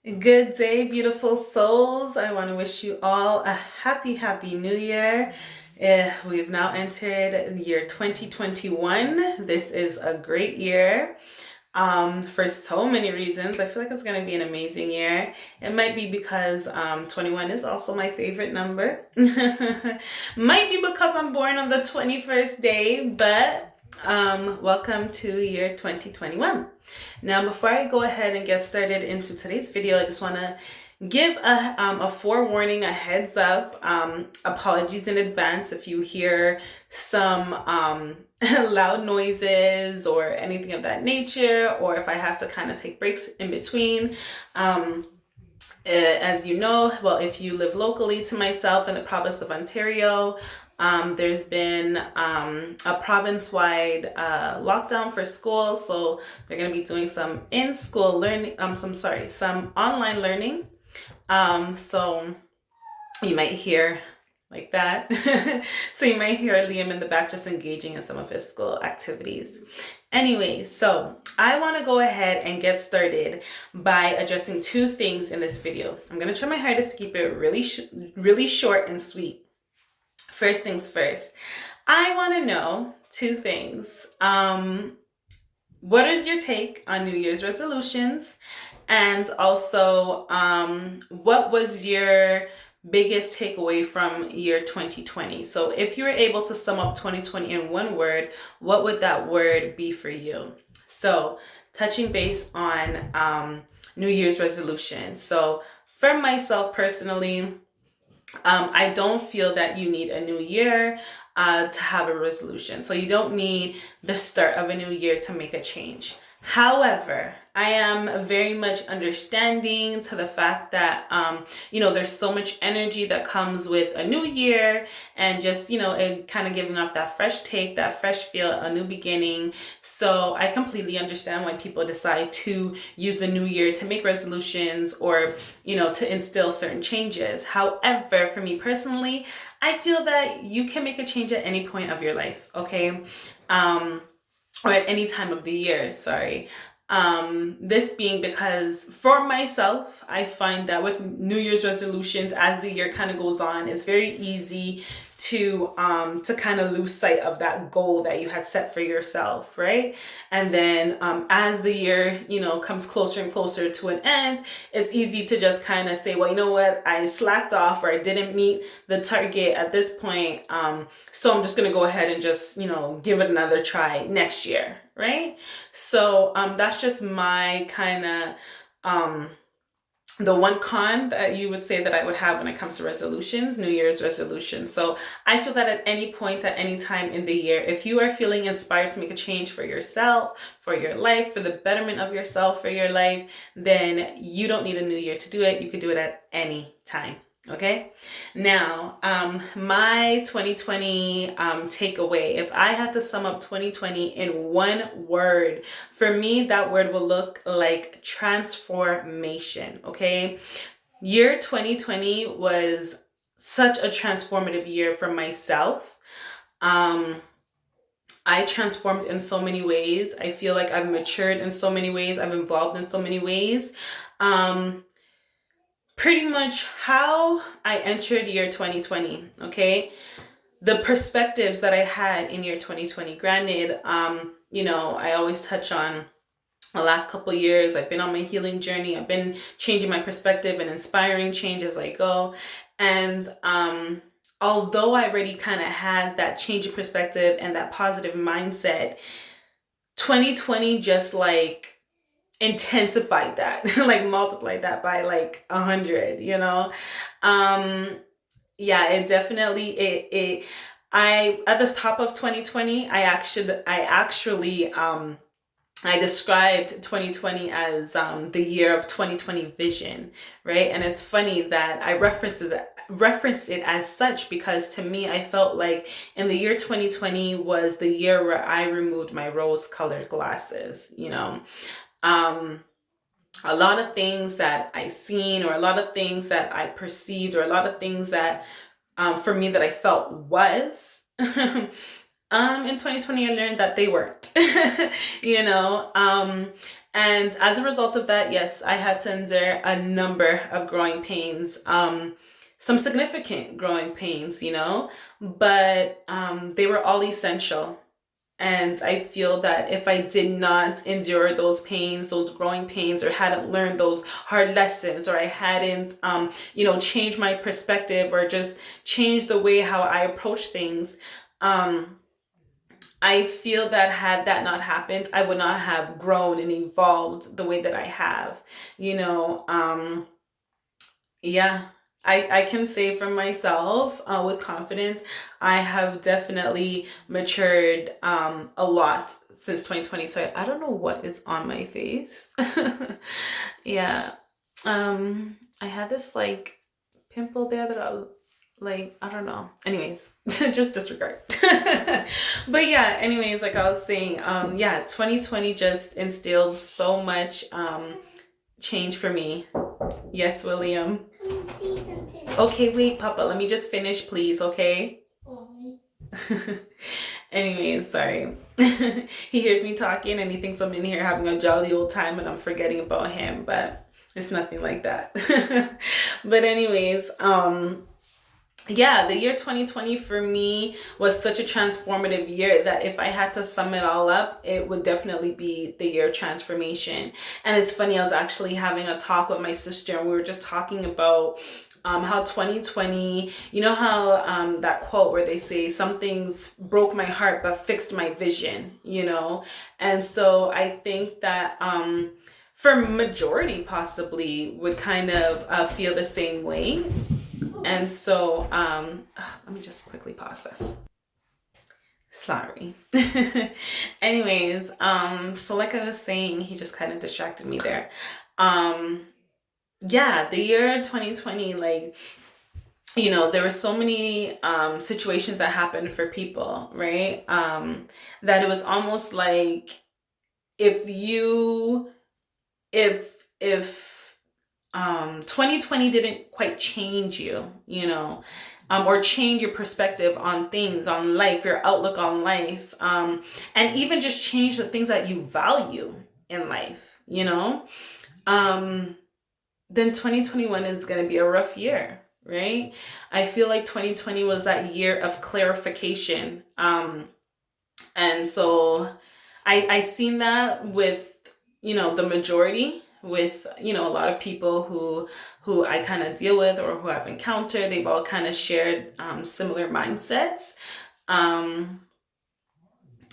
Good day, beautiful souls. I want to wish you all a happy new year. We've now entered the year 2021. This is a great year for so many reasons. I feel like it's going to be an amazing year. It might be because 21 is also my favorite number. Might be because I'm born on the 21st day, but welcome to year 2021. Now, before I go ahead and get started into today's video, I just want to give a forewarning, a heads up. Apologies in advance if you hear some loud noises or anything of that nature, or if I have to kind of take breaks in between. As you know, well, if you live locally to myself in the province of Ontario, there's been a province-wide lockdown for school, so they're going to be doing some in-school learning, some online learning. So you might hear like that. So you might hear Liam in the back just engaging in some of his school activities. Anyway, so I want to go ahead and get started by addressing two things in this video. I'm going to try my hardest to keep it really short and sweet. First things first, I want to know two things. What is your take on New Year's resolutions? And also, what was your biggest takeaway from year 2020? So if you were able to sum up 2020 in one word, what would that word be for you? So touching base on New Year's resolution. So for myself personally, I don't feel that you need a new year to have a resolution. So you don't need the start of a new year to make a change. However, I am very much understanding to the fact that, there's so much energy that comes with a new year and just, it kind of giving off that fresh take, that fresh feel, a new beginning. So I completely understand why people decide to use the new year to make resolutions or, to instill certain changes. However, for me personally, I feel that you can make a change at any point of your life, okay? Or at any time of the year, sorry. This being because for myself, I find that with New Year's resolutions, as the year kind of goes on, it's very easy to kind of lose sight of that goal that you had set for yourself, right? And then as the year, comes closer and closer to an end, it's easy to just kind of say, well, you know what, I slacked off or I didn't meet the target at this point. So I'm just going to go ahead and just, give it another try next year, right? So that's just my kind of the one con that you would say that I would have when it comes to resolutions, New Year's resolutions. So I feel that at any point, at any time in the year, if you are feeling inspired to make a change for yourself, for your life, for the betterment of yourself, for your life, then you don't need a new year to do it. You can do it at any time. Okay. Now, my 2020 takeaway, if I had to sum up 2020 in one word, for me, that word will look like transformation. Okay. Year 2020 was such a transformative year for myself. I transformed in so many ways. I feel like I've matured in so many ways. I've evolved in so many ways. Pretty much how I entered year 2020, okay? The perspectives that I had in year 2020. Granted, I always touch on the last couple of years. I've been on my healing journey. I've been changing my perspective and inspiring change as I go. And although I already kind of had that change of perspective and that positive mindset, 2020 just intensified that, like multiplied that by 100, yeah, it definitely, I, at the top of 2020, I described 2020 as the year of 2020 vision, right? And it's funny that I referenced it as such because to me, I felt like in the year 2020 was the year where I removed my rose-colored glasses, a lot of things that I seen or a lot of things that I perceived or a lot of things that for me that I felt was in 2020 I learned that they weren't, And as a result of that, yes, I had to endure a number of growing pains, some significant growing pains, but they were all essential. And I feel that if I did not endure those pains, those growing pains, or hadn't learned those hard lessons, or I hadn't, changed my perspective or just changed the way how I approach things, I feel that had that not happened, I would not have grown and evolved the way that I have, you know. Yeah, I can say for myself, with confidence, I have definitely matured a lot since 2020. So I don't know what is on my face. Yeah. I had this like pimple there that I don't know. Anyways, just disregard. But yeah, anyways, like I was saying, yeah, 2020 just instilled so much change for me. Yes, William. Okay, wait, Papa, let me just finish, please, okay? Anyways, sorry. He hears me talking and he thinks I'm in here having a jolly old time and I'm forgetting about him, but it's nothing like that. But anyways, yeah, the year 2020 for me was such a transformative year that if I had to sum it all up, it would definitely be the year of transformation. And it's funny, I was actually having a talk with my sister and we were just talking about how 2020, you know how that quote where they say some things broke my heart but fixed my vision, And so I think that for majority possibly would kind of feel the same way. And so let me just quickly pause this. Sorry. Anyways, so like I was saying, he just kind of distracted me there. Yeah, the year 2020, like, there were so many situations that happened for people, right? That it was almost like if 2020 didn't quite change you, or change your perspective on things, on life, your outlook on life, and even just change the things that you value in life, then 2021 is going to be a rough year, right? I feel like 2020 was that year of clarification. And so I seen that with, the majority, with, a lot of people who I kind of deal with or who I've encountered. They've all kind of shared similar mindsets.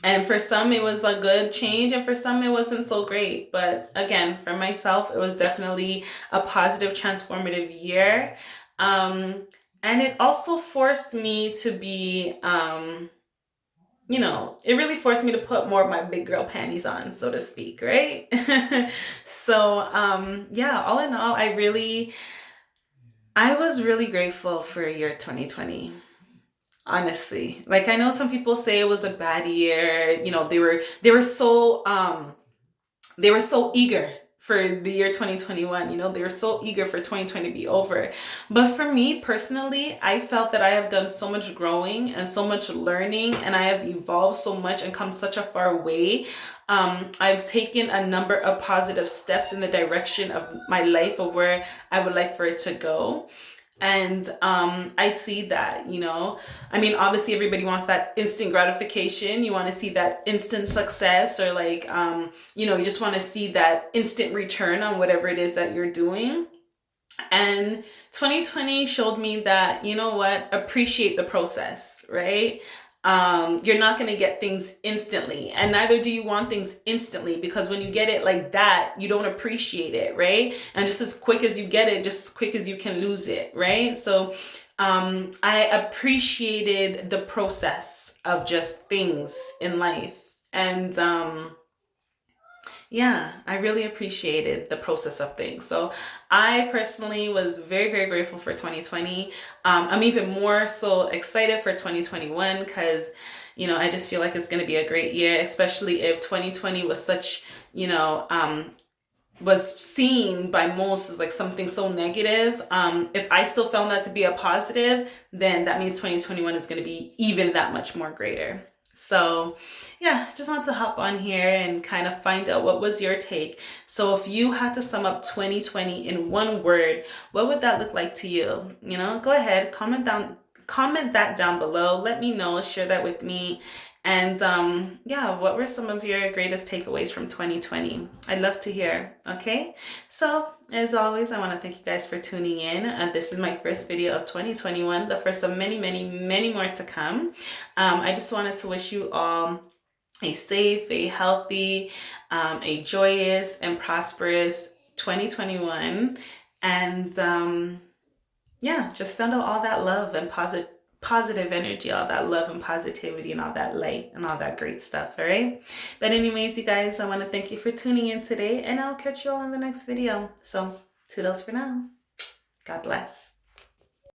And for some, it was a good change, and for some, it wasn't so great. But again, for myself, it was definitely a positive, transformative year. And it also forced me to be, it really forced me to put more of my big girl panties on, so to speak, right? So, yeah, all in all, I was really grateful for year 2020. Honestly, like I know some people say it was a bad year. They were so eager for the year 2021. They were so eager for 2020 to be over. But for me personally, I felt that I have done so much growing and so much learning, and I have evolved so much and come such a far way. I've taken a number of positive steps in the direction of my life, of where I would like for it to go. And I see that, obviously everybody wants that instant gratification. You want to see that instant success, or like, you just want to see that instant return on whatever it is that you're doing. And 2020 showed me that, appreciate the process, right? You're not going to get things instantly, and neither do you want things instantly, because when you get it like that, you don't appreciate it, right? And just as quick as you get it, just as quick as you can lose it, right? So I appreciated the process of just things in life. And yeah, I really appreciated the process of things. So I personally was very, very grateful for 2020. I'm even more so excited for 2021 because, I just feel like it's going to be a great year, especially if 2020 was such, was seen by most as like something so negative. If I still found that to be a positive, then that means 2021 is going to be even that much more greater. So yeah, just want to hop on here and kind of find out what was your take. So if you had to sum up 2020 in one word, what would that look like to you? You know, go ahead, comment that down below. Let me know, share that with me. And yeah, what were some of your greatest takeaways from 2020? I'd love to hear. Okay, so as always, I want to thank you guys for tuning in. This is my first video of 2021, the first of many, many, many more to come. I just wanted to wish you all a safe, a healthy, a joyous, and prosperous 2021. And yeah, just send out all that love and positive energy, all that love and positivity and all that light and all that great stuff. All right. But anyways, you guys, I want to thank you for tuning in today, and I'll catch you all in the next video. So toodles for now. God bless.